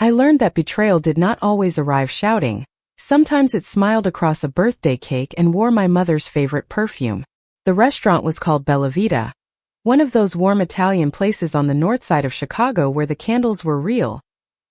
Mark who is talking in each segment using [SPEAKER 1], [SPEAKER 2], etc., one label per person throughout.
[SPEAKER 1] I learned that betrayal did not always arrive shouting. Sometimes it smiled across a birthday cake and wore my mother's favorite perfume. The restaurant was called Bella Vita, one of those warm Italian places on the north side of Chicago where the candles were real.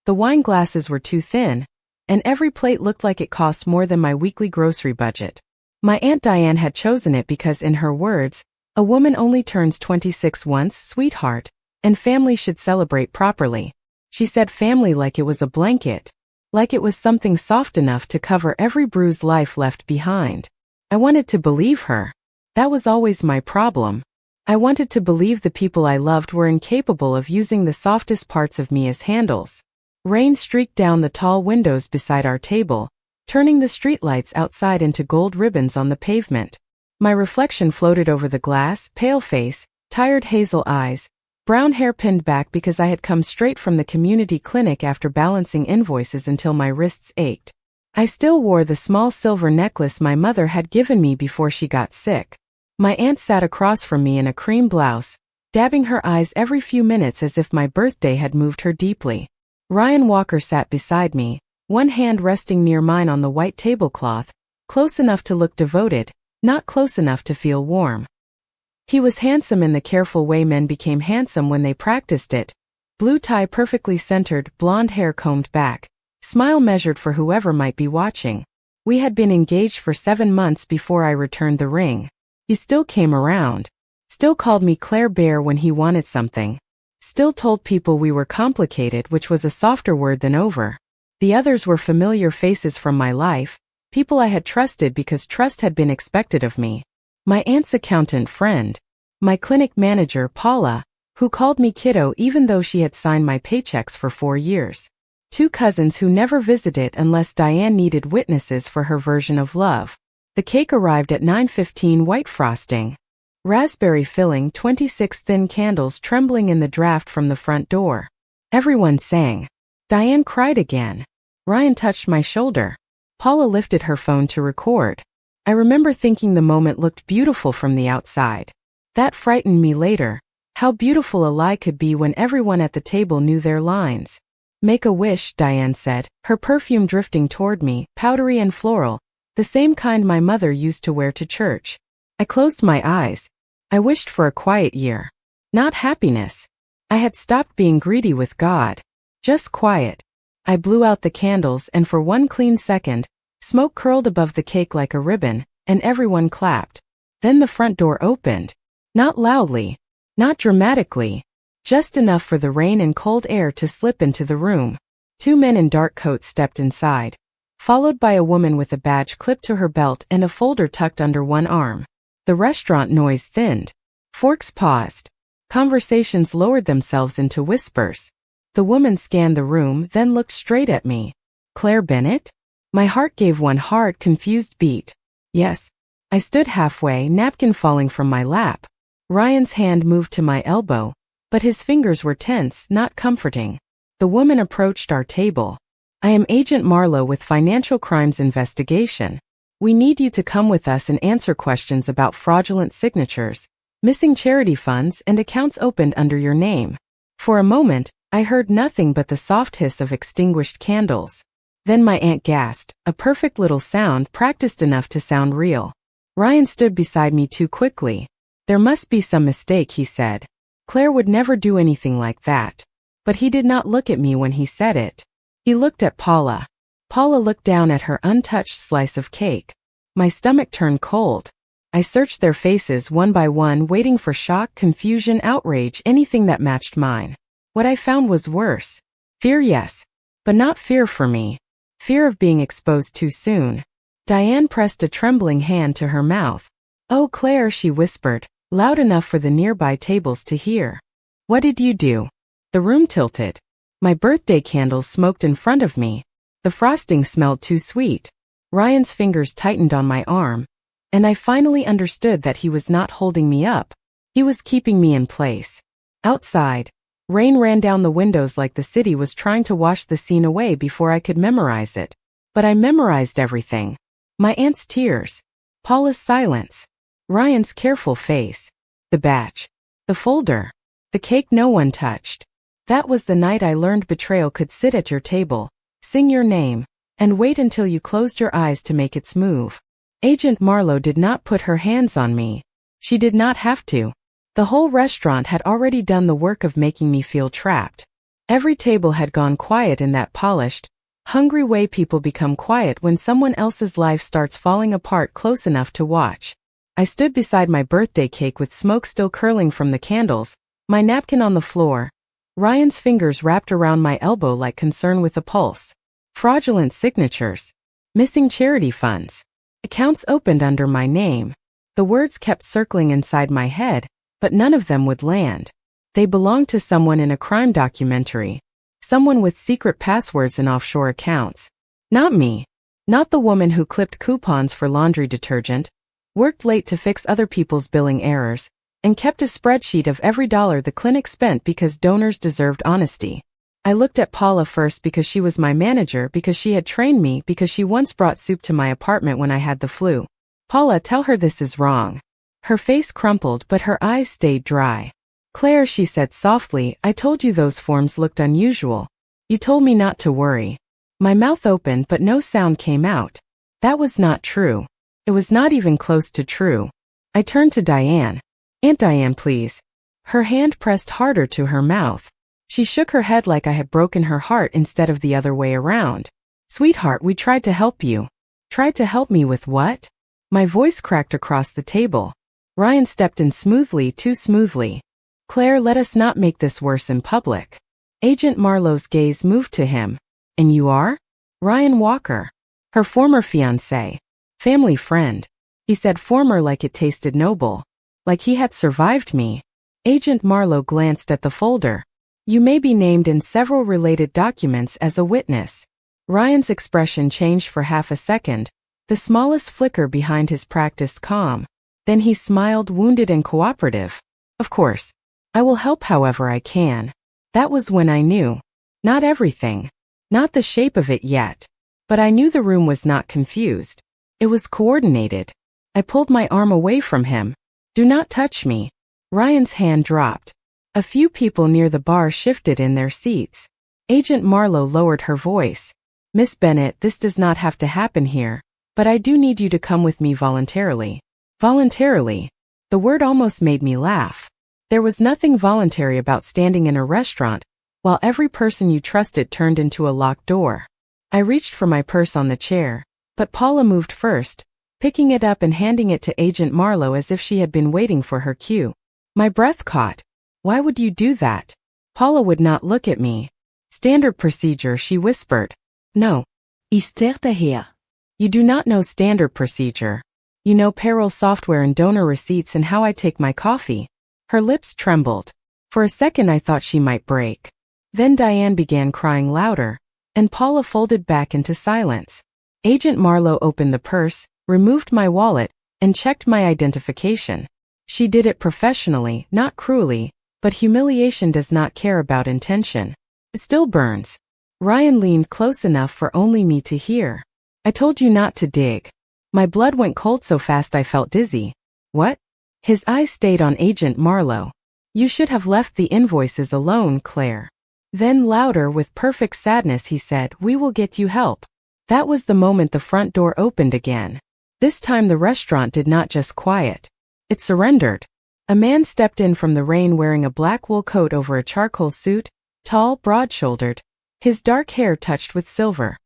[SPEAKER 1] The wine glasses were too thin, and every plate looked like it cost more than my weekly grocery budget. My Aunt Diane had chosen it because, in her words, a woman only turns 26 once, sweetheart, and family should celebrate properly. She said family like it was a blanket, like it was something soft enough to cover every bruised life left behind. I wanted to believe her. That was always my problem. I wanted to believe the people I loved were incapable of using the softest parts of me as handles. Rain streaked down the tall windows beside our table, turning the streetlights outside into gold ribbons on the pavement. My reflection floated over the glass, pale face, tired hazel eyes, brown hair pinned back because I had come straight from the community clinic after balancing invoices until my wrists ached. I still wore the small silver necklace my mother had given me before she got sick. My aunt sat across from me in a cream blouse, dabbing her eyes every few minutes as if my birthday had moved her deeply. Ryan Walker sat beside me, one hand resting near mine on the white tablecloth, close enough to look devoted, not close enough to feel warm. He was handsome in the careful way men became handsome when they practiced it. Blue tie perfectly centered, blonde hair combed back, smile measured for whoever might be watching. We had been engaged for 7 months before I returned the ring. He still came around. Still called me Claire Bear when he wanted something. Still told people we were complicated, which was a softer word than over. The others were familiar faces from my life, people I had trusted because trust had been expected of me. My aunt's accountant friend. My clinic manager, Paula, who called me kiddo even though she had signed my paychecks for 4 years. 2 cousins who never visited unless Diane needed witnesses for her version of love. The cake arrived at 9:15, white frosting. Raspberry filling, 26 thin candles trembling in the draft from the front door. Everyone sang. Diane cried again. Ryan touched my shoulder. Paula lifted her phone to record. I remember thinking the moment looked beautiful from the outside. That frightened me later. How beautiful a lie could be when everyone at the table knew their lines. Make a wish, Diane said, her perfume drifting toward me, powdery and floral, the same kind my mother used to wear to church. I closed my eyes. I wished for a quiet year. Not happiness. I had stopped being greedy with God. Just quiet. I blew out the candles and for one clean second, smoke curled above the cake like a ribbon, and everyone clapped. Then the front door opened. Not loudly. Not dramatically. Just enough for the rain and cold air to slip into the room. 2 men in dark coats stepped inside, followed by a woman with a badge clipped to her belt and a folder tucked under one arm. The restaurant noise thinned. Forks paused. Conversations lowered themselves into whispers. The woman scanned the room, then looked straight at me. Claire Bennett? My heart gave one hard, confused beat. Yes. I stood halfway, napkin falling from my lap. Ryan's hand moved to my elbow, but his fingers were tense, not comforting. The woman approached our table. I am Agent Marlowe with Financial Crimes Investigation. We need you to come with us and answer questions about fraudulent signatures, missing charity funds, and accounts opened under your name. For a moment, I heard nothing but the soft hiss of extinguished candles. Then my aunt gasped, a perfect little sound practiced enough to sound real. Ryan stood beside me too quickly. There must be some mistake, he said. Claire would never do anything like that. But he did not look at me when he said it. He looked at Paula. Paula looked down at her untouched slice of cake. My stomach turned cold. I searched their faces one by one, waiting for shock, confusion, outrage, anything that matched mine. What I found was worse. Fear, yes. But not fear for me. Fear of being exposed too soon. Diane pressed a trembling hand to her mouth. Oh, Claire, she whispered, loud enough for the nearby tables to hear. What did you do? The room tilted. My birthday candles smoked in front of me. The frosting smelled too sweet. Ryan's fingers tightened on my arm, and I finally understood that he was not holding me up. He was keeping me in place. Outside, rain ran down the windows like the city was trying to wash the scene away before I could memorize it. But I memorized everything. My aunt's tears. Paula's silence. Ryan's careful face. The batch. The folder. The cake no one touched. That was the night I learned betrayal could sit at your table, sing your name, and wait until you closed your eyes to make its move. Agent Marlowe did not put her hands on me. She did not have to. The whole restaurant had already done the work of making me feel trapped. Every table had gone quiet in that polished, hungry way people become quiet when someone else's life starts falling apart close enough to watch. I stood beside my birthday cake with smoke still curling from the candles, my napkin on the floor, Ryan's fingers wrapped around my elbow like concern with a pulse. Fraudulent signatures. Missing charity funds. Accounts opened under my name. The words kept circling inside my head, but none of them would land. They belonged to someone in a crime documentary. Someone with secret passwords and offshore accounts. Not me. Not the woman who clipped coupons for laundry detergent, worked late to fix other people's billing errors, and kept a spreadsheet of every dollar the clinic spent because donors deserved honesty. I looked at Paula first because she was my manager, because she had trained me, because she once brought soup to my apartment when I had the flu. Paula, tell her this is wrong. Her face crumpled, but her eyes stayed dry. Claire, she said softly, I told you those forms looked unusual. You told me not to worry. My mouth opened, but no sound came out. That was not true. It was not even close to true. I turned to Diane. Aunt Diane, please. Her hand pressed harder to her mouth. She shook her head like I had broken her heart instead of the other way around. Sweetheart, we tried to help you. Tried to help me with what? My voice cracked across the table. Ryan stepped in smoothly, too smoothly. Claire, let us not make this worse in public. Agent Marlowe's gaze moved to him. And you are? Ryan Walker. Her former fiancé. Family friend. He said former like it tasted noble. Like he had survived me. Agent Marlowe glanced at the folder. You may be named in several related documents as a witness. Ryan's expression changed for half a second, the smallest flicker behind his practiced calm. Then he smiled, wounded and cooperative. Of course. I will help however I can. That was when I knew. Not everything. Not the shape of it yet. But I knew the room was not confused. It was coordinated. I pulled my arm away from him. Do not touch me. Ryan's hand dropped. A few people near the bar shifted in their seats. Agent Marlowe lowered her voice. Miss Bennett, this does not have to happen here, but I do need you to come with me voluntarily. Voluntarily? The word almost made me laugh. There was nothing voluntary about standing in a restaurant, while every person you trusted turned into a locked door. I reached for my purse on the chair, but Paula moved first, picking it up and handing it to Agent Marlowe as if she had been waiting for her cue. My breath caught. Why would you do that? Paula would not look at me. Standard procedure, she whispered. No. Esther daher. You do not know standard procedure. You know payroll software and donor receipts and how I take my coffee. Her lips trembled. For a second I thought she might break. Then Diane began crying louder, and Paula folded back into silence. Agent Marlowe opened the purse, removed my wallet, and checked my identification. She did it professionally, not cruelly, but humiliation does not care about intention. It still burns. Ryan leaned close enough for only me to hear. I told you not to dig. My blood went cold so fast I felt dizzy. What? His eyes stayed on Agent Marlowe. You should have left the invoices alone, Claire. Then louder with perfect sadness he said, we will get you help. That was the moment the front door opened again. This time the restaurant did not just quiet. It surrendered. A man stepped in from the rain wearing a black wool coat over a charcoal suit, tall, broad-shouldered, his dark hair touched with silver.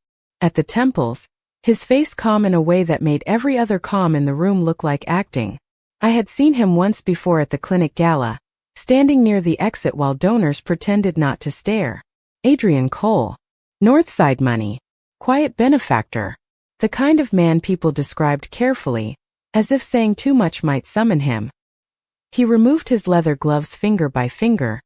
[SPEAKER 1] At the temples, his face calm in a way that made every other calm in the room look like acting. I had seen him once before at the clinic gala, standing near the exit while donors pretended not to stare. Adrian Cole. Northside money. Quiet benefactor. The kind of man people described carefully, as if saying too much might summon him. He removed his leather gloves finger by finger,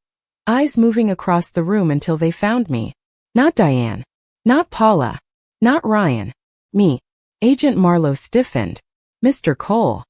[SPEAKER 1] eyes moving across the room until they found me. Not Diane. Not Paula. Not Ryan. Me. Agent Marlowe stiffened. Mr. Cole.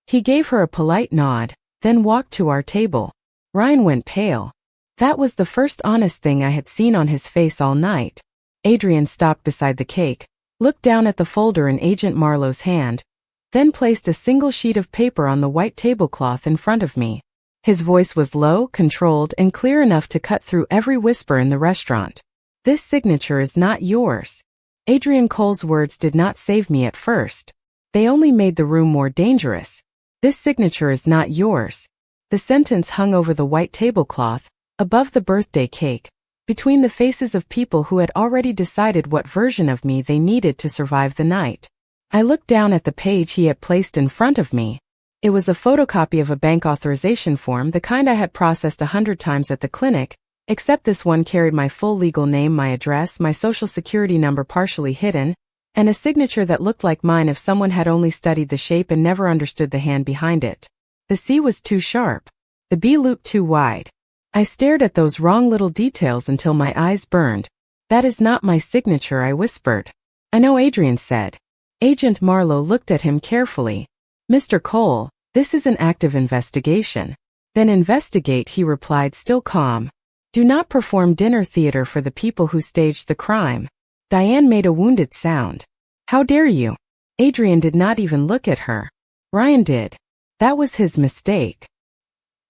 [SPEAKER 1] He gave her a polite nod, then walked to our table. Ryan went pale. That was the first honest thing I had seen on his face all night. Adrian stopped beside the cake, looked down at the folder in Agent Marlowe's hand, then placed a single sheet of paper on the white tablecloth in front of me. His voice was low, controlled, and clear enough to cut through every whisper in the restaurant. This signature is not yours. Adrian Cole's words did not save me at first. They only made the room more dangerous. This signature is not yours. The sentence hung over the white tablecloth, above the birthday cake, between the faces of people who had already decided what version of me they needed to survive the night. I looked down at the page he had placed in front of me. It was a photocopy of a bank authorization form, the kind I had processed 100 times at the clinic, except this one carried my full legal name, my address, my social security number partially hidden, and a signature that looked like mine if someone had only studied the shape and never understood the hand behind it. The C was too sharp. The B loop too wide. I stared at those wrong little details until my eyes burned. That is not my signature, I whispered. I know, Adrian said. Agent Marlowe looked at him carefully. Mr. Cole, this is an active investigation. Then investigate, he replied, still calm. Do not perform dinner theater for the people who staged the crime. Diane made a wounded sound. How dare you? Adrian did not even look at her. Ryan did. That was his mistake.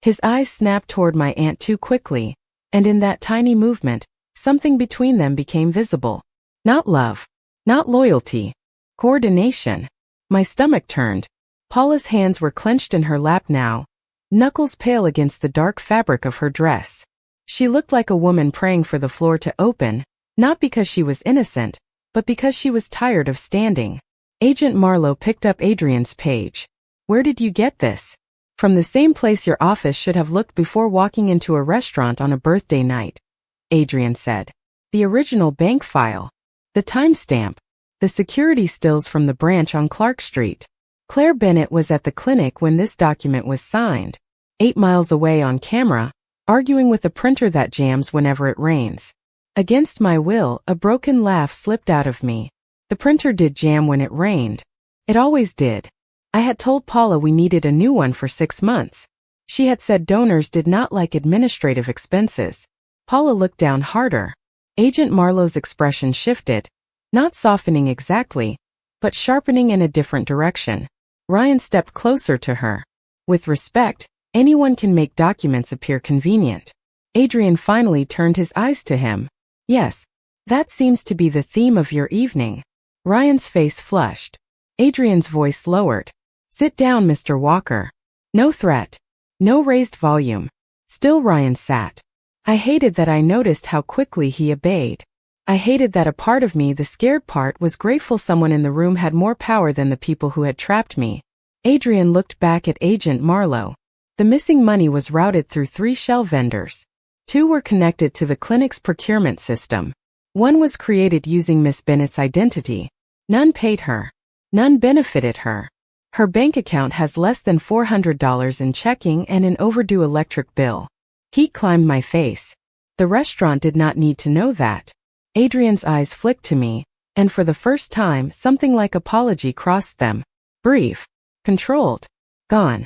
[SPEAKER 1] His eyes snapped toward my aunt too quickly, and in that tiny movement, something between them became visible. Not love. Not loyalty. Coordination. My stomach turned. Paula's hands were clenched in her lap now, knuckles pale against the dark fabric of her dress. She looked like a woman praying for the floor to open, not because she was innocent, but because she was tired of standing. Agent Marlowe picked up Adrian's page. Where did you get this? From the same place your office should have looked before walking into a restaurant on a birthday night, Adrian said. The original bank file. The timestamp. The security stills from the branch on Clark Street. Claire Bennett was at the clinic when this document was signed. 8 miles away on camera, arguing with a printer that jams whenever it rains. Against my will, a broken laugh slipped out of me. The printer did jam when it rained. It always did. I had told Paula we needed a new one for 6 months. She had said donors did not like administrative expenses. Paula looked down harder. Agent Marlowe's expression shifted, not softening exactly, but sharpening in a different direction. Ryan stepped closer to her. With respect, anyone can make documents appear convenient. Adrian finally turned his eyes to him. Yes, that seems to be the theme of your evening. Ryan's face flushed. Adrian's voice lowered. Sit down, Mr. Walker. No threat. No raised volume. Still Ryan sat. I hated that I noticed how quickly he obeyed. I hated that a part of me, the scared part, was grateful someone in the room had more power than the people who had trapped me. Adrian looked back at Agent Marlowe. The missing money was routed through 3 shell vendors. 2 were connected to the clinic's procurement system. 1 was created using Miss Bennett's identity. None paid her. None benefited her. Her bank account has less than $400 in checking and an overdue electric bill. Heat climbed my face. The restaurant did not need to know that. Adrian's eyes flicked to me, and for the first time something like apology crossed them. Brief. Controlled. Gone.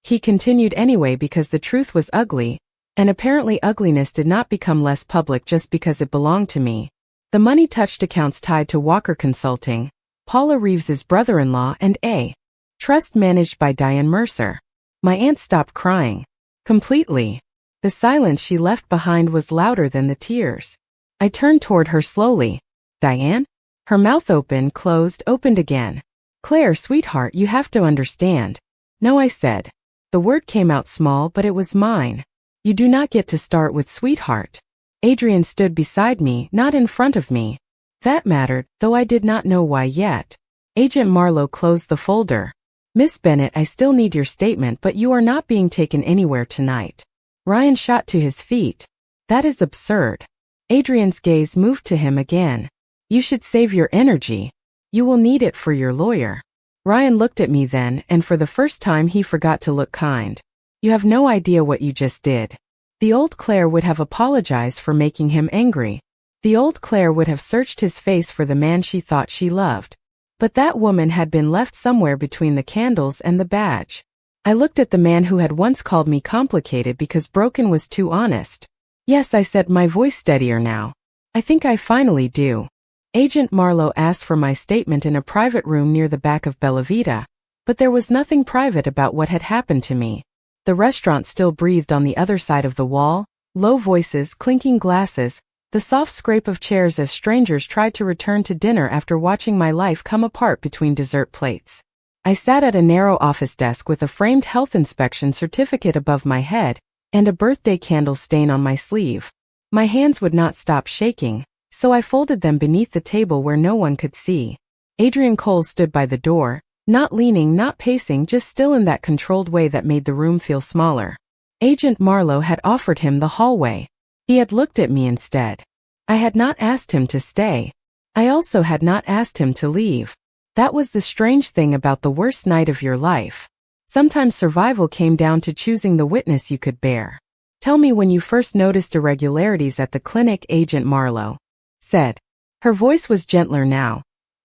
[SPEAKER 1] He continued anyway because the truth was ugly, and apparently ugliness did not become less public just because it belonged to me. The money touched accounts tied to Walker Consulting, Paula Reeves's brother-in-law, and a trust managed by Diane Mercer. My aunt stopped crying. Completely. The silence she left behind was louder than the tears. I turned toward her slowly. Diane? Her mouth opened, closed, opened again. Claire, sweetheart, you have to understand. No, I said. The word came out small, but it was mine. You do not get to start with sweetheart. Adrian stood beside me, not in front of me. That mattered, though I did not know why yet. Agent Marlowe closed the folder. Miss Bennett, I still need your statement, but you are not being taken anywhere tonight. Ryan shot to his feet. That is absurd. Adrian's gaze moved to him again. You should save your energy. You will need it for your lawyer. Ryan looked at me then, and for the first time he forgot to look kind. You have no idea what you just did. The old Claire would have apologized for making him angry. The old Claire would have searched his face for the man she thought she loved. But that woman had been left somewhere between the candles and the badge. I looked at the man who had once called me complicated because broken was too honest. Yes, I said, my voice steadier now. I think I finally do. Agent Marlowe asked for my statement in a private room near the back of Bella Vita, but there was nothing private about what had happened to me. The restaurant still breathed on the other side of the wall, low voices, clinking glasses, the soft scrape of chairs as strangers tried to return to dinner after watching my life come apart between dessert plates. I sat at a narrow office desk with a framed health inspection certificate above my head and a birthday candle stain on my sleeve. My hands would not stop shaking, so I folded them beneath the table where no one could see. Adrian Cole stood by the door, not leaning, not pacing, just still in that controlled way that made the room feel smaller. Agent Marlowe had offered him the hallway. He had looked at me instead. I had not asked him to stay. I also had not asked him to leave. That was the strange thing about the worst night of your life. Sometimes survival came down to choosing the witness you could bear. Tell me when you first noticed irregularities at the clinic, Agent Marlowe said. Her voice was gentler now,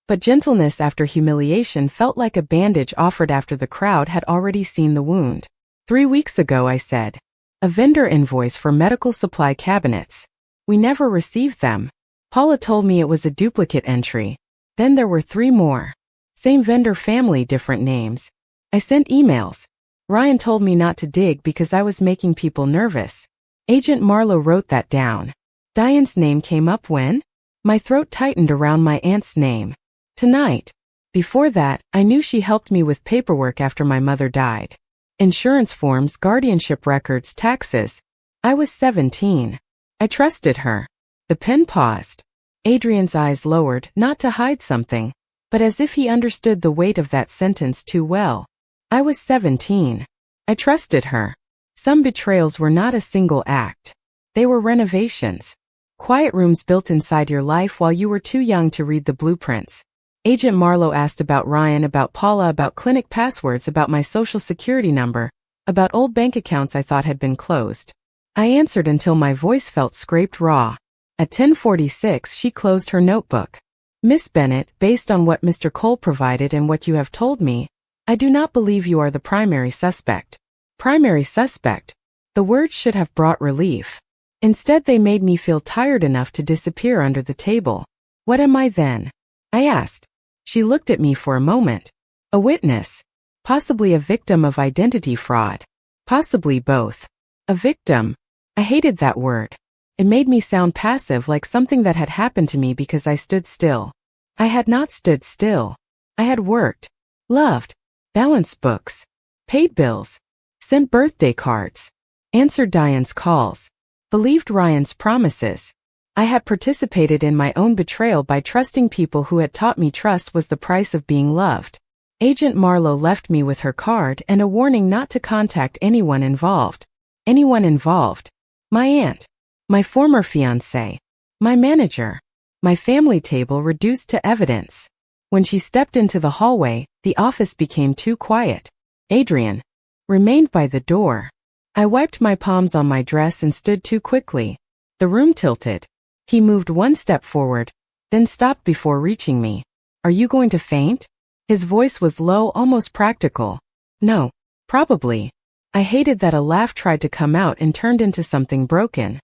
[SPEAKER 1] but gentleness after humiliation felt like a bandage offered after the crowd had already seen the wound. 3 weeks ago, I said. A vendor invoice for medical supply cabinets. We never received them. Paula told me it was a duplicate entry. Then there were 3 more. Same vendor, family, different names. I sent emails. Ryan told me not to dig because I was making people nervous. Agent Marlowe wrote that down. Diane's name came up when? My throat tightened around my aunt's name. Tonight. Before that, I knew she helped me with paperwork after my mother died. Insurance forms, guardianship records, taxes. I was 17. I trusted her. The pen paused. Adrian's eyes lowered, not to hide something, but as if he understood the weight of that sentence too well. I was 17. I trusted her. Some betrayals were not a single act. They were renovations. Quiet rooms built inside your life while you were too young to read the blueprints. Agent Marlowe asked about Ryan, about Paula, about clinic passwords, about my social security number, about old bank accounts I thought had been closed. I answered until my voice felt scraped raw. At 10:46, she closed her notebook. Miss Bennett, based on what Mr. Cole provided and what you have told me, I do not believe you are the primary suspect. Primary suspect? The words should have brought relief. Instead, they made me feel tired enough to disappear under the table. What am I then? I asked. She looked at me for a moment. A witness. Possibly a victim of identity fraud. Possibly both. A victim. I hated that word. It made me sound passive, like something that had happened to me because I stood still. I had not stood still. I had worked, loved, balanced books, paid bills, sent birthday cards, answered Diane's calls, believed Ryan's promises. I had participated in my own betrayal by trusting people who had taught me trust was the price of being loved. Agent Marlowe left me with her card and a warning not to contact anyone involved. Anyone involved. My aunt. My former fiancé. My manager. My family table reduced to evidence. When she stepped into the hallway, the office became too quiet. Adrian remained by the door. I wiped my palms on my dress and stood too quickly. The room tilted. He moved 1 step forward, then stopped before reaching me. Are you going to faint? His voice was low, almost practical. No, probably. I hated that a laugh tried to come out and turned into something broken.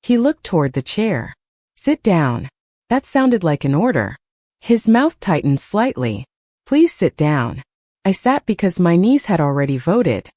[SPEAKER 1] He looked toward the chair. Sit down. That sounded like an order. His mouth tightened slightly. Please sit down. I sat because my knees had already voted.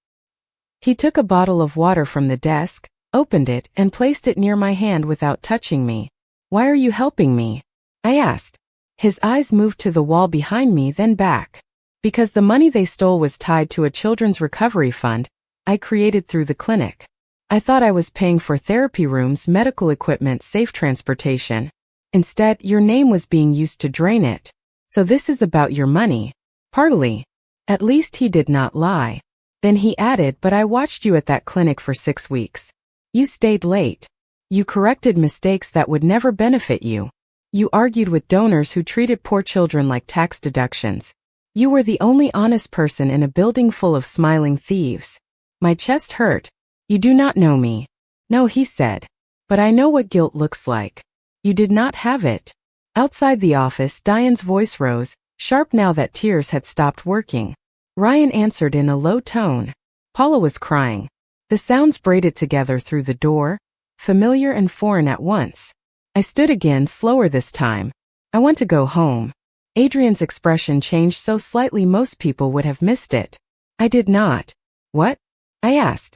[SPEAKER 1] He took a bottle of water from the desk, opened it, and placed it near my hand without touching me. Why are you helping me? I asked. His eyes moved to the wall behind me, then back. Because the money they stole was tied to a children's recovery fund I created through the clinic. I thought I was paying for therapy rooms, medical equipment, safe transportation. Instead, your name was being used to drain it. So this is about your money. Partly. At least he did not lie. Then he added, but I watched you at that clinic for 6 weeks. You stayed late. You corrected mistakes that would never benefit you. You argued with donors who treated poor children like tax deductions. You were the only honest person in a building full of smiling thieves. My chest hurt. You do not know me. No, he said. But I know what guilt looks like. You did not have it. Outside the office, Diane's voice rose, sharp now that tears had stopped working. Ryan answered in a low tone. Paula was crying. The sounds braided together through the door, familiar and foreign at once. I stood again, slower this time. I want to go home. Adrian's expression changed so slightly most people would have missed it. I did not. What? I asked.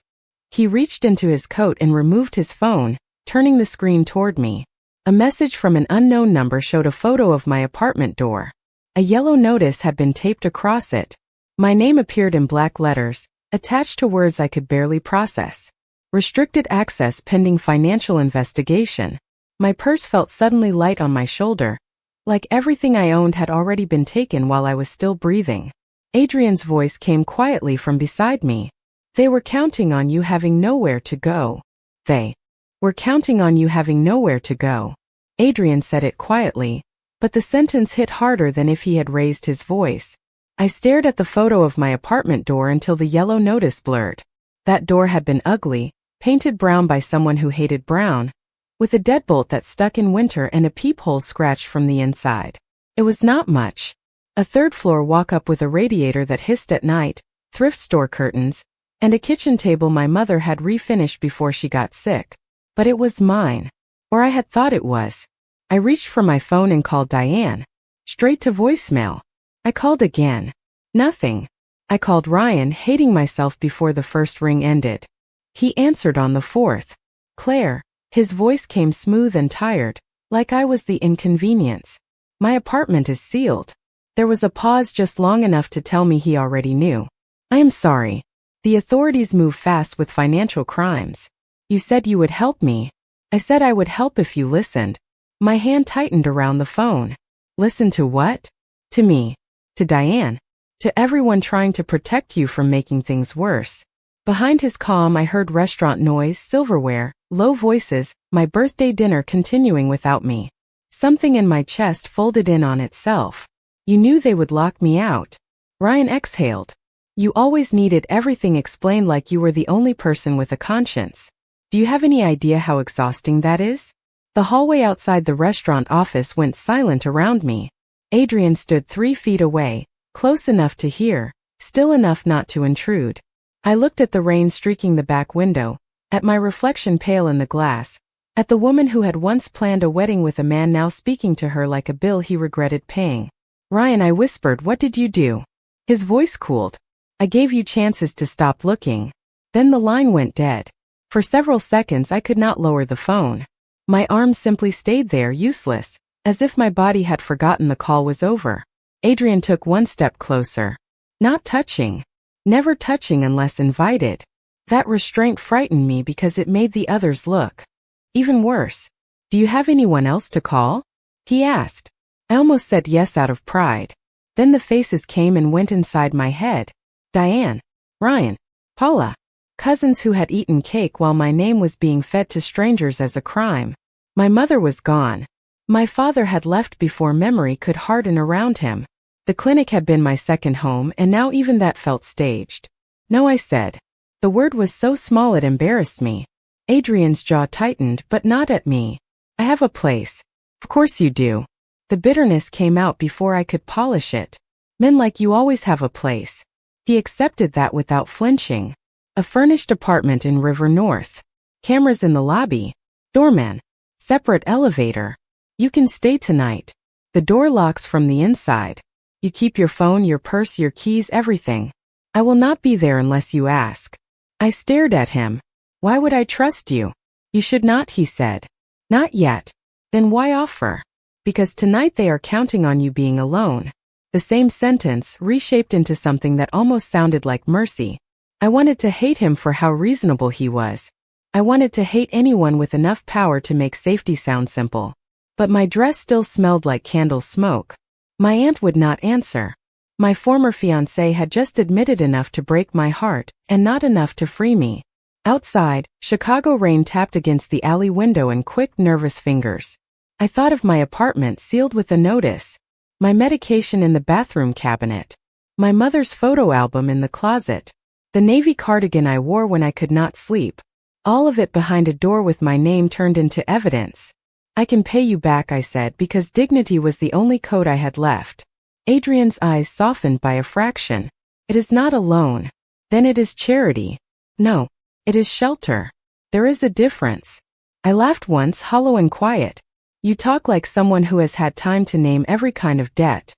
[SPEAKER 1] He reached into his coat and removed his phone, turning the screen toward me. A message from an unknown number showed a photo of my apartment door. A yellow notice had been taped across it. My name appeared in black letters, attached to words I could barely process. Restricted access pending financial investigation. My purse felt suddenly light on my shoulder, like everything I owned had already been taken while I was still breathing. Adrian's voice came quietly from beside me. They were counting on you having nowhere to go. They were counting on you having nowhere to go. Adrian said it quietly, but the sentence hit harder than if he had raised his voice. I stared at the photo of my apartment door until the yellow notice blurred. That door had been ugly, painted brown by someone who hated brown, with a deadbolt that stuck in winter and a peephole scratched from the inside. It was not much. A third-floor walk-up with a radiator that hissed at night, thrift store curtains, and a kitchen table my mother had refinished before she got sick. But it was mine. Or I had thought it was. I reached for my phone and called Diane. Straight to voicemail. I called again. Nothing. I called Ryan, hating myself before the first ring ended. He answered on the fourth. Claire. His voice came smooth and tired, like I was the inconvenience. My apartment is sealed. There was a pause just long enough to tell me he already knew. I am sorry. The authorities move fast with financial crimes. You said you would help me. I said I would help if you listened. My hand tightened around the phone. Listen to what? To me. To Diane. To everyone trying to protect you from making things worse. Behind his calm I heard restaurant noise, silverware, low voices, my birthday dinner continuing without me. Something in my chest folded in on itself. You knew they would lock me out. Ryan exhaled. You always needed everything explained like you were the only person with a conscience. Do you have any idea how exhausting that is? The hallway outside the restaurant office went silent around me. Adrian stood 3 feet away, close enough to hear, still enough not to intrude. I looked at the rain streaking the back window, at my reflection pale in the glass, at the woman who had once planned a wedding with a man now speaking to her like a bill he regretted paying. Ryan, I whispered, what did you do? His voice cooled. I gave you chances to stop looking. Then the line went dead. For several seconds I could not lower the phone. My arms simply stayed there, useless, as if my body had forgotten the call was over. Adrian took 1 step closer. Not touching. Never touching unless invited. That restraint frightened me because it made the others look even worse. Do you have anyone else to call? He asked. I almost said yes out of pride. Then the faces came and went inside my head. Diane. Ryan. Paula. Cousins who had eaten cake while my name was being fed to strangers as a crime. My mother was gone. My father had left before memory could harden around him. The clinic had been my second home and now even that felt staged. No, I said. The word was so small it embarrassed me. Adrian's jaw tightened, but not at me. I have a place. Of course you do. The bitterness came out before I could polish it. Men like you always have a place. He accepted that without flinching. A furnished apartment in River North. Cameras in the lobby. Doorman. Separate elevator. You can stay tonight. The door locks from the inside. You keep your phone, your purse, your keys, everything. I will not be there unless you ask. I stared at him. Why would I trust you? You should not, he said. Not yet. Then why offer? Because tonight they are counting on you being alone. The same sentence, reshaped into something that almost sounded like mercy. I wanted to hate him for how reasonable he was. I wanted to hate anyone with enough power to make safety sound simple. But my dress still smelled like candle smoke. My aunt would not answer. My former fiancé had just admitted enough to break my heart, and not enough to free me. Outside, Chicago rain tapped against the alley window in quick, nervous fingers. I thought of my apartment sealed with a notice. My medication in the bathroom cabinet. My mother's photo album in the closet. The navy cardigan I wore when I could not sleep. All of it behind a door with my name turned into evidence. I can pay you back, I said, because dignity was the only code I had left. Adrian's eyes softened by a fraction. It is not a loan. Then it is charity. No, it is shelter. There is a difference. I laughed once, hollow and quiet. You talk like someone who has had time to name every kind of debt.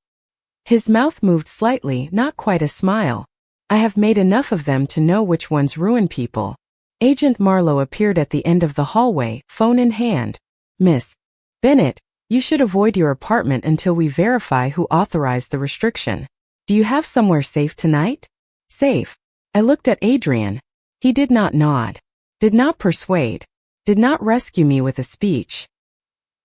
[SPEAKER 1] His mouth moved slightly, not quite a smile. I have made enough of them to know which ones ruin people. Agent Marlowe appeared at the end of the hallway, phone in hand. Miss Bennett, you should avoid your apartment until we verify who authorized the restriction. Do you have somewhere safe tonight? Safe. I looked at Adrian. He did not nod. Did not persuade. Did not rescue me with a speech.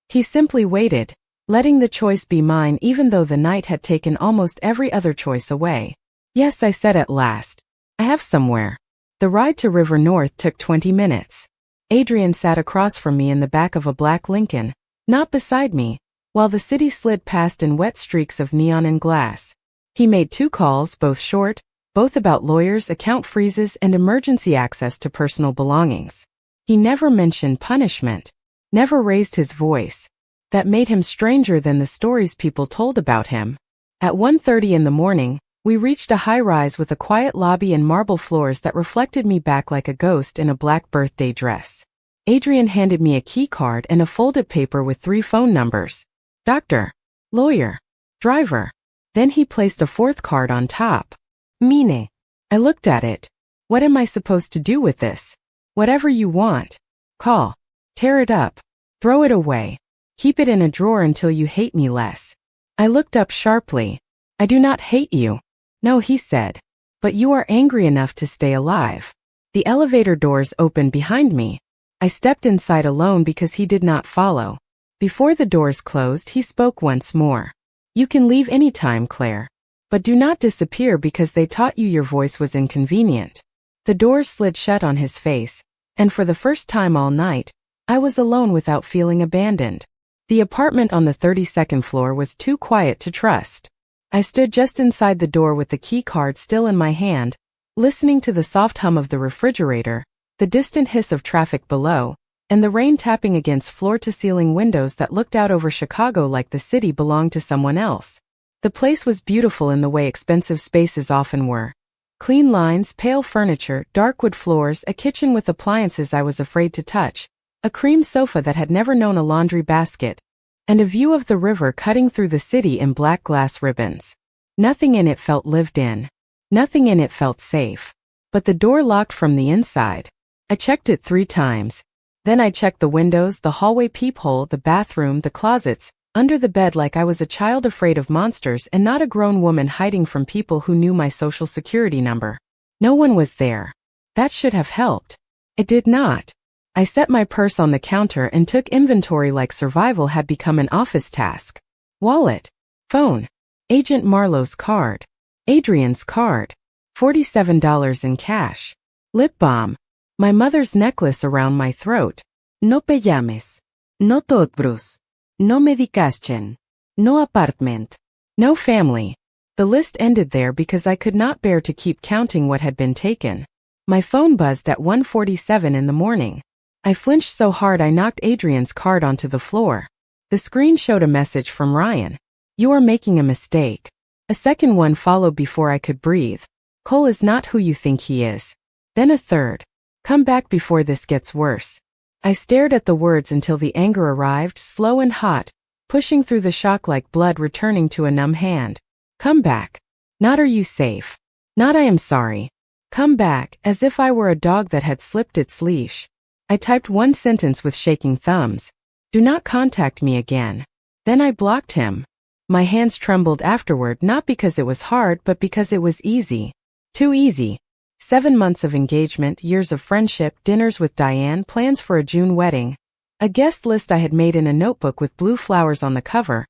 [SPEAKER 1] He simply waited, letting the choice be mine even though the night had taken almost every other choice away. Yes, I said at last. I have somewhere. The ride to River North took 20 minutes. Adrian sat across from me in the back of a black Lincoln, not beside me, while the city slid past in wet streaks of neon and glass. He made 2 calls, both short, both about lawyers, account freezes, and emergency access to personal belongings. He never mentioned punishment, never raised his voice. That made him stranger than the stories people told about him. At 1:30 in the morning, we reached a high-rise with a quiet lobby and marble floors that reflected me back like a ghost in a black birthday dress. Adrian handed me a key card and a folded paper with 3 phone numbers. Doctor, lawyer, driver. Then he placed a 4th card on top. Mine. I looked at it. What am I supposed to do with this? Whatever you want. Call. Tear it up. Throw it away. Keep it in a drawer until you hate me less. I looked up sharply. I do not hate you. No, he said. But you are angry enough to stay alive. The elevator doors opened behind me. I stepped inside alone because he did not follow. Before the doors closed, he spoke once more. You can leave any time, Claire. But do not disappear because they taught you your voice was inconvenient. The doors slid shut on his face, and for the first time all night, I was alone without feeling abandoned. The apartment on the 32nd floor was too quiet to trust. I stood just inside the door with the key card still in my hand, listening to the soft hum of the refrigerator, the distant hiss of traffic below, and the rain tapping against floor-to-ceiling windows that looked out over Chicago like the city belonged to someone else. The place was beautiful in the way expensive spaces often were. Clean lines, pale furniture, dark wood floors, a kitchen with appliances I was afraid to touch, a cream sofa that had never known a laundry basket, and a view of the river cutting through the city in black glass ribbons. Nothing in it felt lived in. Nothing in it felt safe. But the door locked from the inside. I checked it 3 times. Then I checked the windows, the hallway peephole, the bathroom, the closets, under the bed like I was a child afraid of monsters and not a grown woman hiding from people who knew my social security number. No one was there. That should have helped. It did not. I set my purse on the counter and took inventory like survival had become an office task. Wallet. Phone. Agent Marlowe's card. Adrian's card. $47 in cash. Lip balm. My mother's necklace around my throat. No pajamas. No toothbrush. No medication. No apartment. No family. The list ended there because I could not bear to keep counting what had been taken. My phone buzzed at 1:47 in the morning. I flinched so hard I knocked Adrian's card onto the floor. The screen showed a message from Ryan. You are making a mistake. A second one followed before I could breathe. Cole is not who you think he is. Then a third. Come back before this gets worse. I stared at the words until the anger arrived, slow and hot, pushing through the shock like blood returning to a numb hand. Come back. Not are you safe. Not I am sorry. Come back, as if I were a dog that had slipped its leash. I typed one sentence with shaking thumbs. Do not contact me again. Then I blocked him. My hands trembled afterward not because it was hard but because it was easy. Too easy. 7 months of engagement, years of friendship, dinners with Diane, plans for a June wedding. A guest list I had made in a notebook with blue flowers on the cover.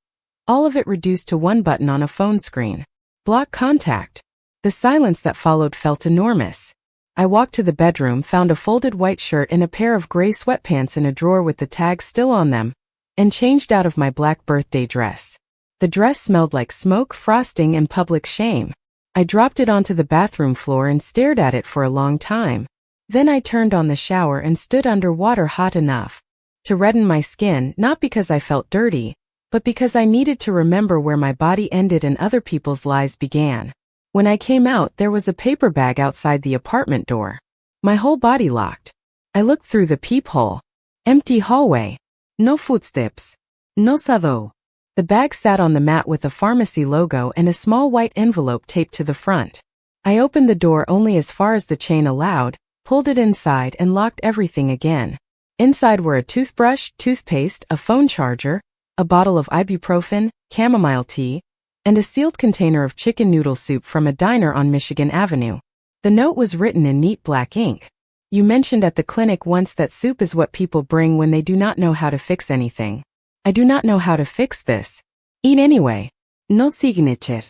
[SPEAKER 1] All of it reduced to one button on a phone screen. Block contact. The silence that followed felt enormous. I walked to the bedroom, found a folded white shirt and a pair of gray sweatpants in a drawer with the tags still on them, and changed out of my black birthday dress. The dress smelled like smoke, frosting, and public shame. I dropped it onto the bathroom floor and stared at it for a long time. Then I turned on the shower and stood under water hot enough to redden my skin, not because I felt dirty, but because I needed to remember where my body ended and other people's lives began. When I came out, there was a paper bag outside the apartment door. My whole body locked. I looked through the peephole. Empty hallway. No footsteps. No shadow. The bag sat on the mat with a pharmacy logo and a small white envelope taped to the front. I opened the door only as far as the chain allowed, pulled it inside and locked everything again. Inside were a toothbrush, toothpaste, a phone charger, a bottle of ibuprofen, chamomile tea, and a sealed container of chicken noodle soup from a diner on Michigan Avenue. The note was written in neat black ink. You mentioned at the clinic once that soup is what people bring when they do not know how to fix anything. I do not know how to fix this. Eat anyway. No signature.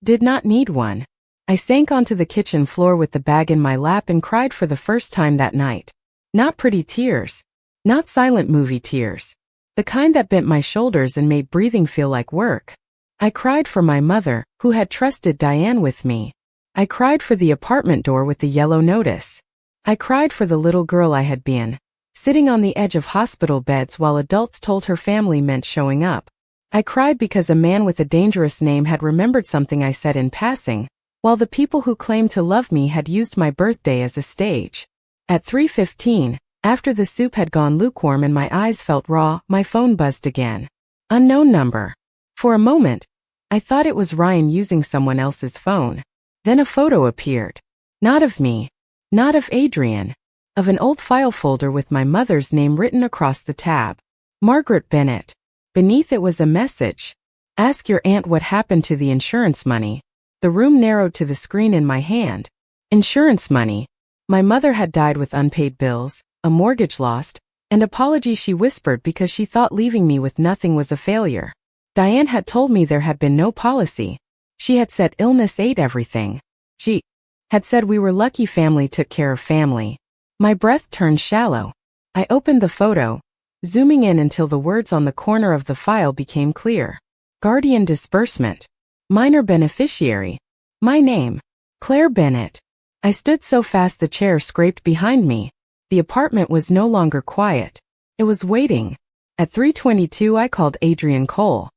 [SPEAKER 1] Did not need one. I sank onto the kitchen floor with the bag in my lap and cried for the first time that night. Not pretty tears. Not silent movie tears. The kind that bent my shoulders and made breathing feel like work. I cried for my mother, who had trusted Diane with me. I cried for the apartment door with the yellow notice. I cried for the little girl I had been, sitting on the edge of hospital beds while adults told her family meant showing up. I cried because a man with a dangerous name had remembered something I said in passing, while the people who claimed to love me had used my birthday as a stage. At 3:15, after the soup had gone lukewarm and my eyes felt raw, my phone buzzed again. Unknown number. For a moment, I thought it was Ryan using someone else's phone. Then a photo appeared. Not of me. Not of Adrian. Of an old file folder with my mother's name written across the tab. Margaret Bennett. Beneath it was a message. Ask your aunt what happened to the insurance money. The room narrowed to the screen in my hand. Insurance money. My mother had died with unpaid bills, a mortgage lost, and apologies she whispered because she thought leaving me with nothing was a failure. Diane had told me there had been no policy. She had said illness ate everything. She had said we were lucky family took care of family. My breath turned shallow. I opened the photo, zooming in until the words on the corner of the file became clear. Guardian disbursement. Minor beneficiary. My name. Claire Bennett. I stood so fast the chair scraped behind me. The apartment was no longer quiet. It was waiting. At 3:22 I called Adrian Cole.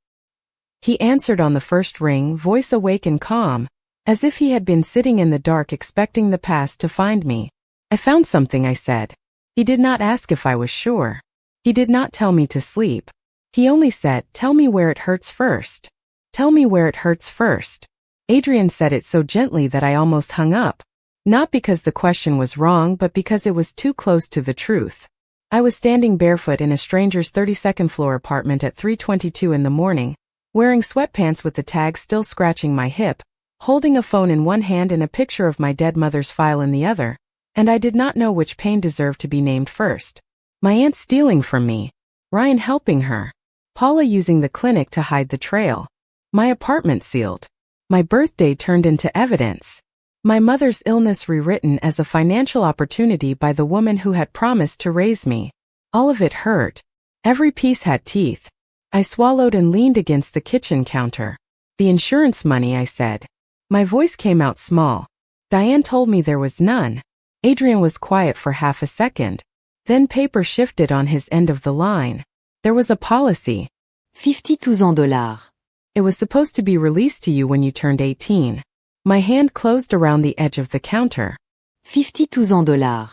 [SPEAKER 1] He answered on the first ring, voice awake and calm, as if he had been sitting in the dark expecting the past to find me. I found something, I said. He did not ask if I was sure. He did not tell me to sleep. He only said, tell me where it hurts first. Tell me where it hurts first. Adrian said it so gently that I almost hung up. Not because the question was wrong, but because it was too close to the truth. I was standing barefoot in a stranger's 32nd floor apartment at 3:22 in the morning, wearing sweatpants with the tag still scratching my hip, holding a phone in one hand and a picture of my dead mother's file in the other, and I did not know which pain deserved to be named first. My aunt stealing from me. Ryan helping her. Paula using the clinic to hide the trail. My apartment sealed. My birthday turned into evidence. My mother's illness rewritten as a financial opportunity by the woman who had promised to raise me. All of it hurt. Every piece had teeth. I swallowed and leaned against the kitchen counter. The insurance money, I said. My voice came out small. Diane told me there was none. Adrian was quiet for half a second. Then paper shifted on his end of the line. There was a policy.
[SPEAKER 2] $52.
[SPEAKER 1] It was supposed to be released to you when you turned 18. My hand closed around the edge of the counter.
[SPEAKER 2] $52.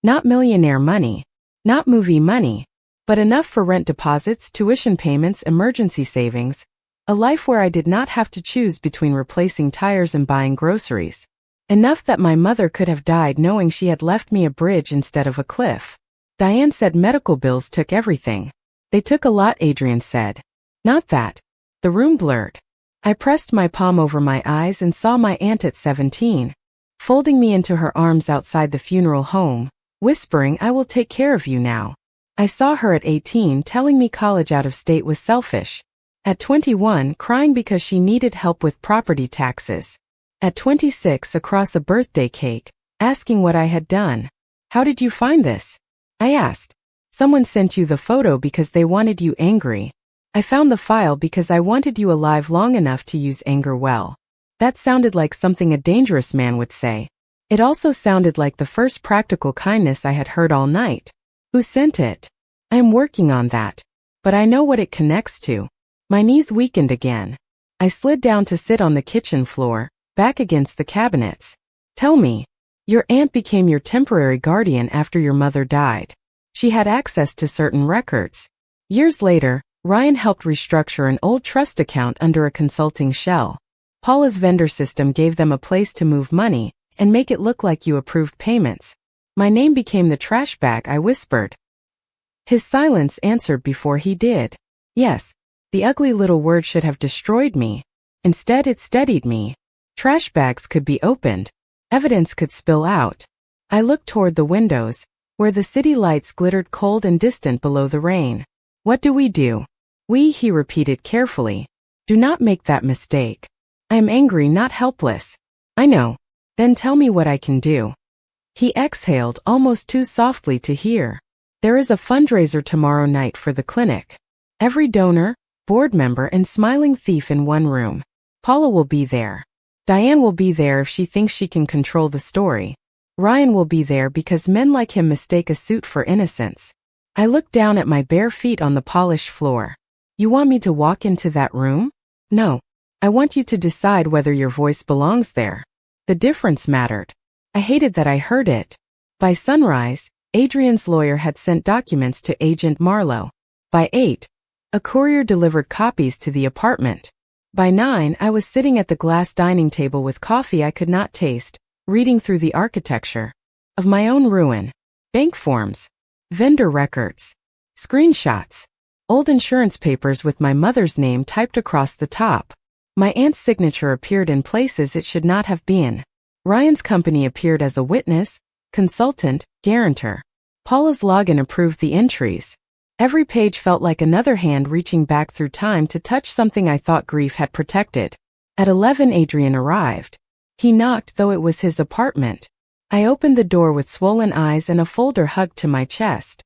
[SPEAKER 1] Not millionaire money. Not movie money. But enough for rent deposits, tuition payments, emergency savings. A life where I did not have to choose between replacing tires and buying groceries. Enough that my mother could have died knowing she had left me a bridge instead of a cliff. Diane said medical bills took everything. They took a lot, Adrian said. Not that. The room blurred. I pressed my palm over my eyes and saw my aunt at 17, folding me into her arms outside the funeral home, whispering, I will take care of you now. I saw her at 18 telling me college out of state was selfish. At 21, crying because she needed help with property taxes. At 26, across a birthday cake, asking what I had done. How did you find this? I asked. Someone sent you the photo because they wanted you angry. I found the file because I wanted you alive long enough to use anger well. That sounded like something a dangerous man would say. It also sounded like the first practical kindness I had heard all night. Who sent it? I am working on that. But I know what it connects to. My knees weakened again. I slid down to sit on the kitchen floor, back against the cabinets. Tell me. Your aunt became your temporary guardian after your mother died. She had access to certain records. Years later, Ryan helped restructure an old trust account under a consulting shell. Paula's vendor system gave them a place to move money and make it look like you approved payments. My name became the trash bag, I whispered. His silence answered before he did. Yes, the ugly little word should have destroyed me. Instead, it steadied me. Trash bags could be opened. Evidence could spill out. I looked toward the windows, where the city lights glittered cold and distant below the rain. What do we do? He repeated carefully. Do not make that mistake. I am angry, not helpless. I know. Then tell me what I can do. He exhaled almost too softly to hear. There is a fundraiser tomorrow night for the clinic. Every donor, board member, and smiling thief in one room. Paula will be there. Diane will be there if she thinks she can control the story. Ryan will be there because men like him mistake a suit for innocence. I looked down at my bare feet on the polished floor. You want me to walk into that room? No. I want you to decide whether your voice belongs there. The difference mattered. I hated that I heard it. By sunrise, Adrian's lawyer had sent documents to Agent Marlowe. By 8, a courier delivered copies to the apartment. By 9, I was sitting at the glass dining table with coffee I could not taste, reading through the architecture of my own ruin. Bank forms, vendor records, screenshots, old insurance papers with my mother's name typed across the top. My aunt's signature appeared in places it should not have been. Ryan's company appeared as a witness, consultant, guarantor. Paula's login approved the entries. Every page felt like another hand reaching back through time to touch something I thought grief had protected. At 11, Adrian arrived. He knocked, though it was his apartment. I opened the door with swollen eyes and a folder hugged to my chest.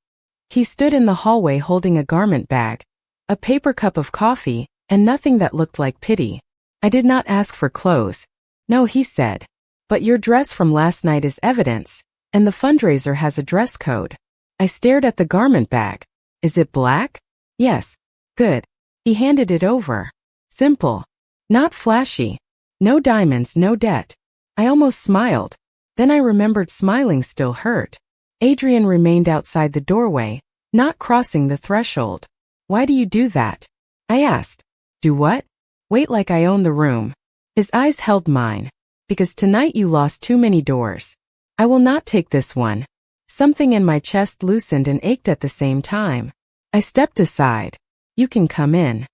[SPEAKER 1] He stood in the hallway holding a garment bag, a paper cup of coffee, and nothing that looked like pity. I did not ask for clothes. No, he said. But your dress from last night is evidence, and the fundraiser has a dress code. I stared at the garment bag. Is it black? Yes. Good. He handed it over. Simple. Not flashy. No diamonds, no debt. I almost smiled. Then I remembered smiling still hurt. Adrian remained outside the doorway, not crossing the threshold. Why do you do that? I asked. Do what? Wait like I own the room. His eyes held mine. Because tonight you lost too many doors. I will not take this one. Something in my chest loosened and ached at the same time. I stepped aside. You can come in.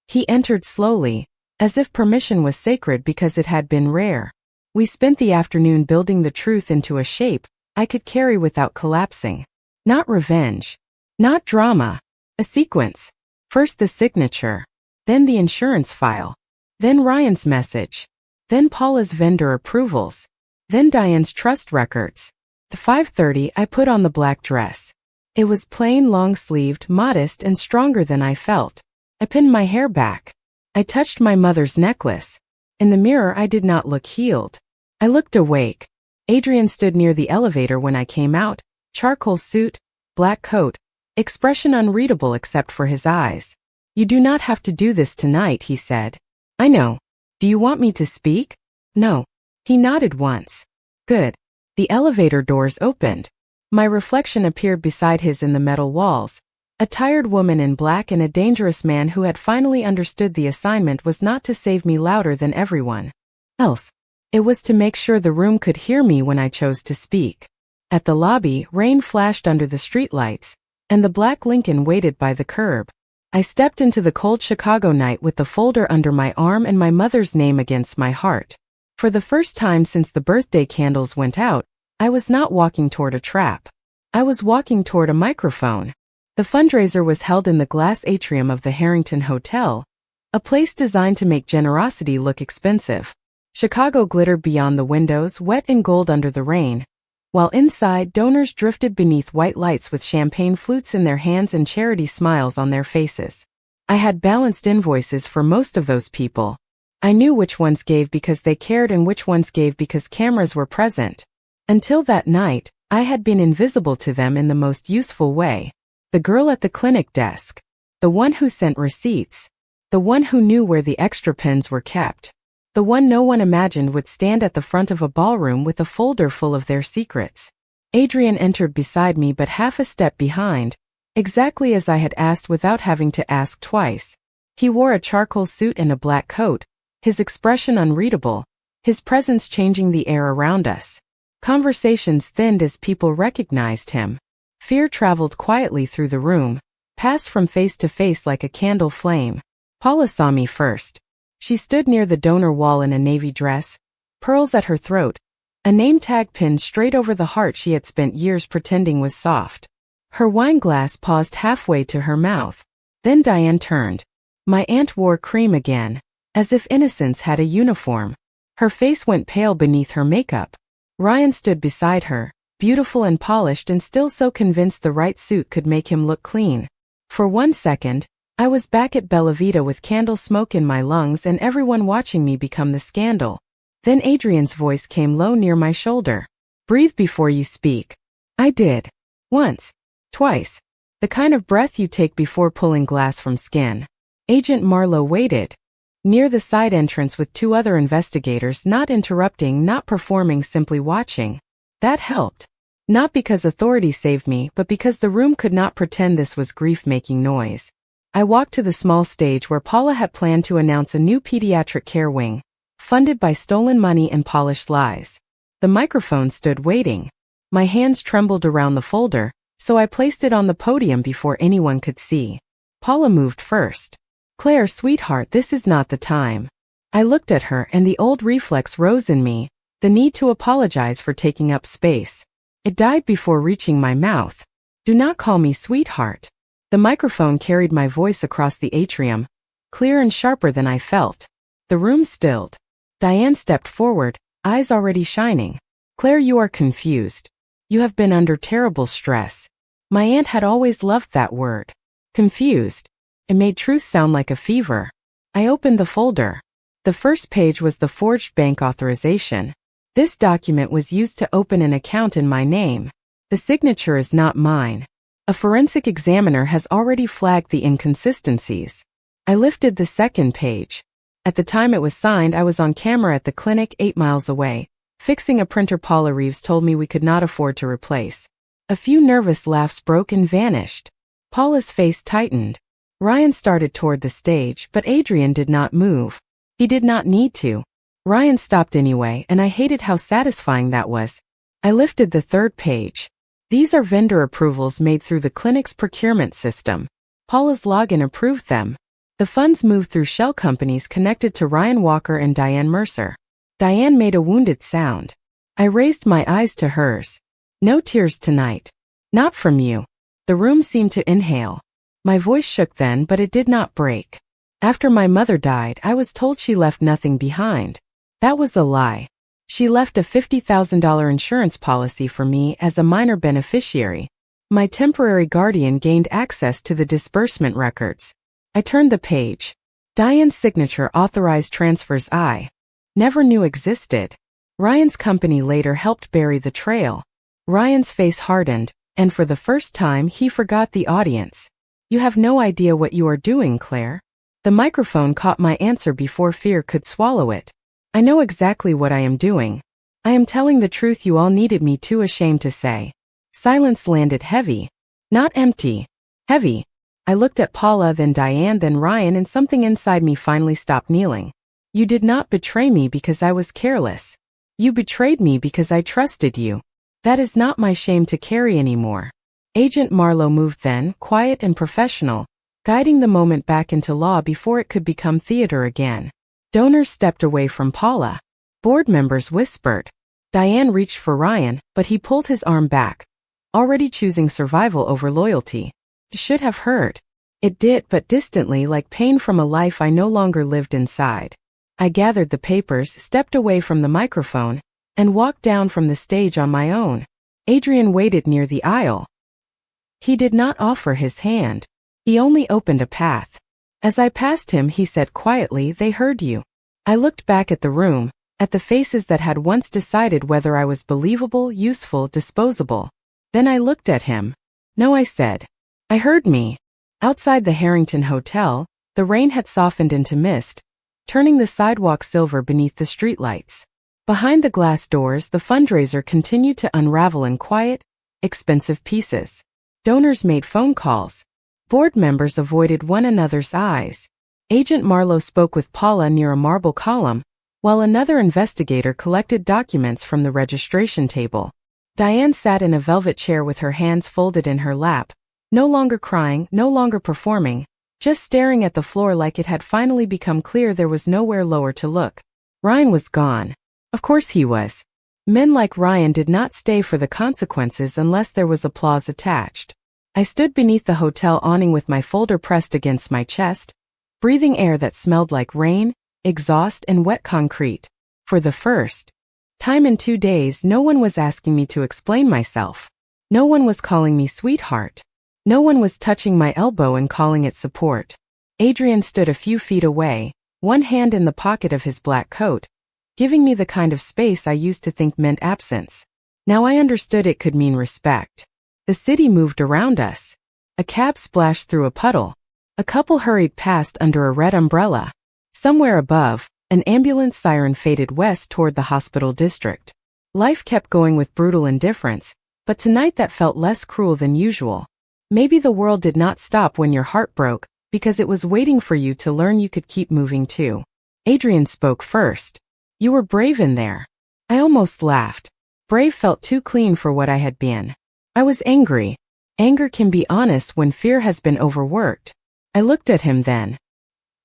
[SPEAKER 1] He entered slowly, as if permission was sacred because it had been rare. We spent the afternoon building the truth into a shape I could carry without collapsing. Not revenge. Not drama. A sequence. First the signature. Then the insurance file. Then Ryan's message. Then Paula's vendor approvals. Then Diane's trust records. At 5:30 I put on the black dress. It was plain, long-sleeved, modest, and stronger than I felt. I pinned my hair back. I touched my mother's necklace. In the mirror I did not look healed. I looked awake. Adrian stood near the elevator when I came out, charcoal suit, black coat, expression unreadable except for his eyes. You do not have to do this tonight, he said. I know. Do you want me to speak? No. He nodded once. Good. The elevator doors opened. My reflection appeared beside his in the metal walls. A tired woman in black and a dangerous man who had finally understood the assignment was not to save me louder than everyone else. It was to make sure the room could hear me when I chose to speak. At the lobby, rain flashed under the streetlights, and the black Lincoln waited by the curb. I stepped into the cold Chicago night with the folder under my arm and my mother's name against my heart. For the first time since the birthday candles went out, I was not walking toward a trap. I was walking toward a microphone. The fundraiser was held in the glass atrium of the Harrington Hotel, a place designed to make generosity look expensive. Chicago glittered beyond the windows, wet and gold under the rain, while inside donors drifted beneath white lights with champagne flutes in their hands and charity smiles on their faces. I had balanced invoices for most of those people. I knew which ones gave because they cared and which ones gave because cameras were present. Until that night, I had been invisible to them in the most useful way. The girl at the clinic desk. The one who sent receipts. The one who knew where the extra pens were kept. The one no one imagined would stand at the front of a ballroom with a folder full of their secrets. Adrian entered beside me but half a step behind, exactly as I had asked without having to ask twice. He wore a charcoal suit and a black coat, his expression unreadable, his presence changing the air around us. Conversations thinned as people recognized him. Fear traveled quietly through the room, passed from face to face like a candle flame. Paula saw me first. She stood near the donor wall in a navy dress, pearls at her throat, a name tag pinned straight over the heart she had spent years pretending was soft. Her wine glass paused halfway to her mouth. Then Diane turned. My aunt wore cream again, as if innocence had a uniform. Her face went pale beneath her makeup. Ryan stood beside her, beautiful and polished and still so convinced the right suit could make him look clean. For 1 second, I was back at Bella Vita with candle smoke in my lungs and everyone watching me become the scandal. Then Adrian's voice came low near my shoulder. Breathe before you speak. I did. Once. Twice. The kind of breath you take before pulling glass from skin. Agent Marlowe waited near the side entrance with 2 other investigators, not interrupting, not performing, simply watching. That helped. Not because authority saved me, but because the room could not pretend this was grief making noise. I walked to the small stage where Paula had planned to announce a new pediatric care wing, funded by stolen money and polished lies. The microphone stood waiting. My hands trembled around the folder, so I placed it on the podium before anyone could see. Paula moved first. Claire, sweetheart, this is not the time. I looked at her and the old reflex rose in me, the need to apologize for taking up space. It died before reaching my mouth. Do not call me sweetheart. The microphone carried my voice across the atrium, clear and sharper than I felt. The room stilled. Diane stepped forward, eyes already shining. Claire, you are confused. You have been under terrible stress. My aunt had always loved that word. Confused. It made truth sound like a fever. I opened the folder. The first page was the forged bank authorization. This document was used to open an account in my name. The signature is not mine. A forensic examiner has already flagged the inconsistencies. I lifted the second page. At the time it was signed, I was on camera at the clinic 8 miles away, fixing a printer Paula Reeves told me we could not afford to replace. A few nervous laughs broke and vanished. Paula's face tightened. Ryan started toward the stage, but Adrian did not move. He did not need to. Ryan stopped anyway, and I hated how satisfying that was. I lifted the third page. These are vendor approvals made through the clinic's procurement system. Paula's login approved them. The funds moved through shell companies connected to Ryan Walker and Diane Mercer. Diane made a wounded sound. I raised my eyes to hers. No tears tonight. Not from you. The room seemed to inhale. My voice shook then, but it did not break. After my mother died, I was told she left nothing behind. That was a lie. She left a $50,000 insurance policy for me as a minor beneficiary. My temporary guardian gained access to the disbursement records. I turned the page. Diane's signature authorized transfers I never knew existed. Ryan's company later helped bury the trail. Ryan's face hardened, and for the first time he forgot the audience. You have no idea what you are doing, Claire. The microphone caught my answer before fear could swallow it. I know exactly what I am doing. I am telling the truth you all needed me too ashamed to say. Silence landed heavy. Not empty. Heavy. I looked at Paula, then Diane, then Ryan, and something inside me finally stopped kneeling. You did not betray me because I was careless. You betrayed me because I trusted you. That is not my shame to carry anymore. Agent Marlowe moved then, quiet and professional, guiding the moment back into law before it could become theater again. Donors stepped away from Paula. Board members whispered. Diane reached for Ryan, but he pulled his arm back, already choosing survival over loyalty. It should have hurt. It did, but distantly, like pain from a life I no longer lived inside. I gathered the papers, stepped away from the microphone, and walked down from the stage on my own. Adrian waited near the aisle. He did not offer his hand. He only opened a path. As I passed him, he said quietly, "They heard you." I looked back at the room, at the faces that had once decided whether I was believable, useful, disposable. Then I looked at him. "No," I said. "I heard me." Outside the Harrington Hotel, the rain had softened into mist, turning the sidewalk silver beneath the streetlights. Behind the glass doors, the fundraiser continued to unravel in quiet, expensive pieces. Donors made phone calls. Board members avoided one another's eyes. Agent Marlowe spoke with Paula near a marble column, while another investigator collected documents from the registration table. Diane sat in a velvet chair with her hands folded in her lap, no longer crying, no longer performing, just staring at the floor like it had finally become clear there was nowhere lower to look. Ryan was gone. Of course he was. Men like Ryan did not stay for the consequences unless there was applause attached. I stood beneath the hotel awning with my folder pressed against my chest, breathing air that smelled like rain, exhaust, and wet concrete. For the first time in 2 days, no one was asking me to explain myself. No one was calling me sweetheart. No one was touching my elbow and calling it support. Adrian stood a few feet away, one hand in the pocket of his black coat, giving me the kind of space I used to think meant absence. Now I understood it could mean respect. The city moved around us. A cab splashed through a puddle. A couple hurried past under a red umbrella. Somewhere above, an ambulance siren faded west toward the hospital district. Life kept going with brutal indifference, but tonight that felt less cruel than usual. Maybe the world did not stop when your heart broke, because it was waiting for you to learn you could keep moving too. Adrian spoke first. You were brave in there. I almost laughed. Brave felt too clean for what I had been. I was angry. Anger can be honest when fear has been overworked. I looked at him then.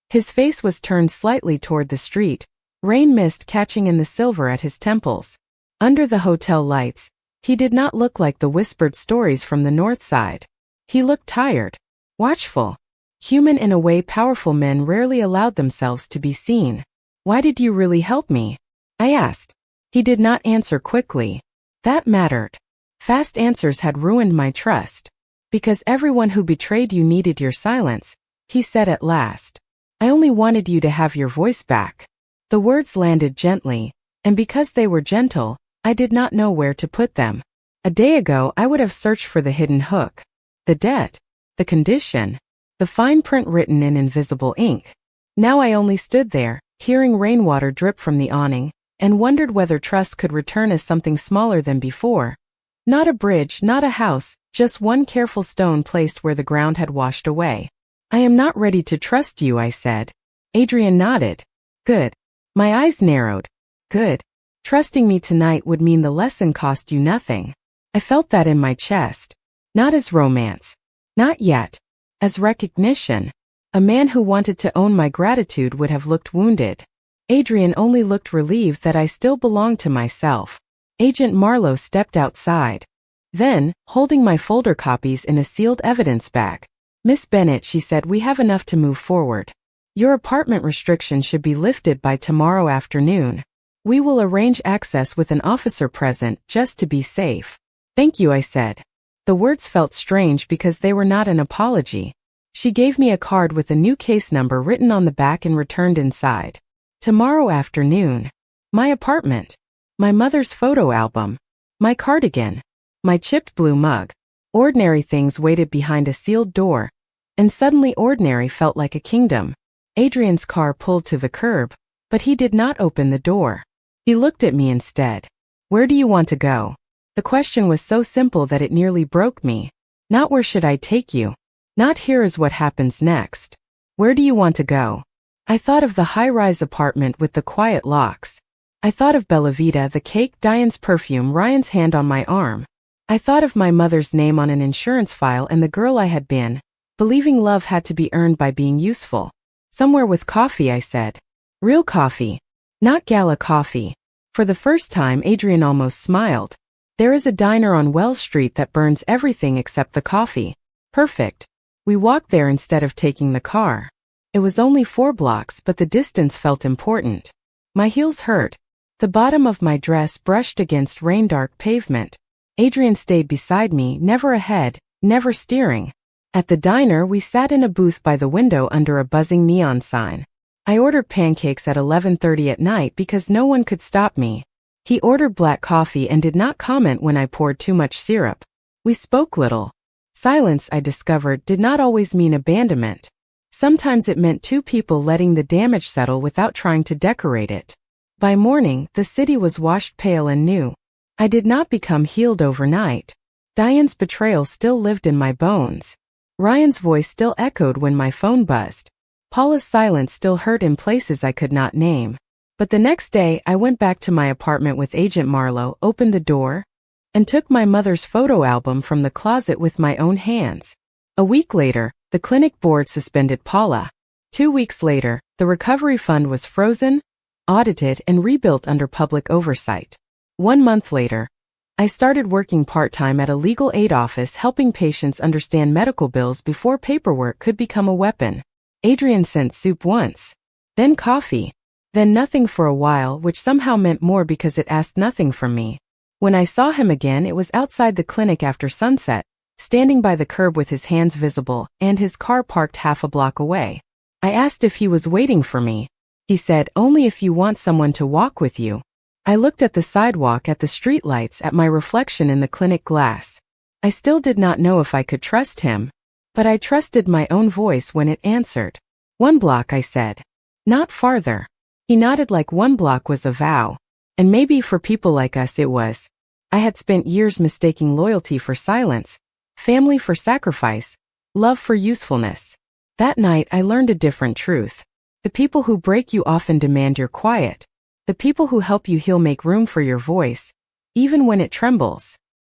[SPEAKER 1] His face was turned slightly toward the street, rain mist catching in the silver at his temples. Under the hotel lights, he did not look like the whispered stories from the north side. He looked tired, watchful, human in a way powerful men rarely allowed themselves to be seen. Why did you really help me? I asked. He did not answer quickly. That mattered. Fast answers had ruined my trust. Because everyone who betrayed you needed your silence, he said at last. I only wanted you to have your voice back. The words landed gently, and because they were gentle, I did not know where to put them. A day ago I would have searched for the hidden hook. The debt, the condition, the fine print written in invisible ink. Now I only stood there, hearing rainwater drip from the awning, and wondered whether trust could return as something smaller than before. Not a bridge, not a house, just one careful stone placed where the ground had washed away. I am not ready to trust you, I said. Adrian nodded. Good. My eyes narrowed. Good. Trusting me tonight would mean the lesson cost you nothing. I felt that in my chest. Not as romance. Not yet. As recognition. A man who wanted to own my gratitude would have looked wounded. Adrian only looked relieved that I still belonged to myself. Agent Marlowe stepped outside. Then, holding my folder copies in a sealed evidence bag. Miss Bennett, she said, we have enough to move forward. Your apartment restriction should be lifted by tomorrow afternoon. We will arrange access with an officer present just to be safe. Thank you, I said. The words felt strange because they were not an apology. She gave me a card with a new case number written on the back and returned inside. Tomorrow afternoon. My apartment. My mother's photo album. My cardigan. My chipped blue mug. Ordinary things waited behind a sealed door, and suddenly ordinary felt like a kingdom. Adrian's car pulled to the curb, but he did not open the door. He looked at me instead. Where do you want to go? The question was so simple that it nearly broke me. Not where should I take you? Not here is what happens next. Where do you want to go? I thought of the high-rise apartment with the quiet locks. I thought of Bella Vita, the cake, Diane's perfume, Ryan's hand on my arm. I thought of my mother's name on an insurance file and the girl I had been, believing love had to be earned by being useful. Somewhere with coffee, I said. Real coffee. Not gala coffee. For the first time, Adrian almost smiled. There is a diner on Wells Street that burns everything except the coffee. Perfect. We walked there instead of taking the car. It was only 4 blocks, but the distance felt important. My heels hurt. The bottom of my dress brushed against rain-dark pavement. Adrian stayed beside me, never ahead, never steering. At the diner, we sat in a booth by the window under a buzzing neon sign. I ordered pancakes at 11:30 at night because no one could stop me. He ordered black coffee and did not comment when I poured too much syrup. We spoke little. Silence, I discovered, did not always mean abandonment. Sometimes it meant 2 people letting the damage settle without trying to decorate it. By morning, the city was washed pale and new. I did not become healed overnight. Diane's betrayal still lived in my bones. Ryan's voice still echoed when my phone buzzed. Paula's silence still hurt in places I could not name. But the next day, I went back to my apartment with Agent Marlowe, opened the door, and took my mother's photo album from the closet with my own hands. A week later, the clinic board suspended Paula. 2 weeks later, the recovery fund was frozen, audited, and rebuilt under public oversight. 1 month later, I started working part-time at a legal aid office helping patients understand medical bills before paperwork could become a weapon. Adrian sent soup once, then coffee, then nothing for a while, which somehow meant more because it asked nothing from me. When I saw him again, it was outside the clinic after sunset, standing by the curb with his hands visible and his car parked half a block away. I asked if he was waiting for me. He said, "Only if you want someone to walk with you." I looked at the sidewalk, at the streetlights, at my reflection in the clinic glass. I still did not know if I could trust him, but I trusted my own voice when it answered. "1 block," I said. "Not farther." He nodded like 1 block was a vow. And maybe for people like us it was. I had spent years mistaking loyalty for silence, family for sacrifice, love for usefulness. That night I learned a different truth. The people who break you often demand your quiet. The people who help you heal make room for your voice, even when it trembles.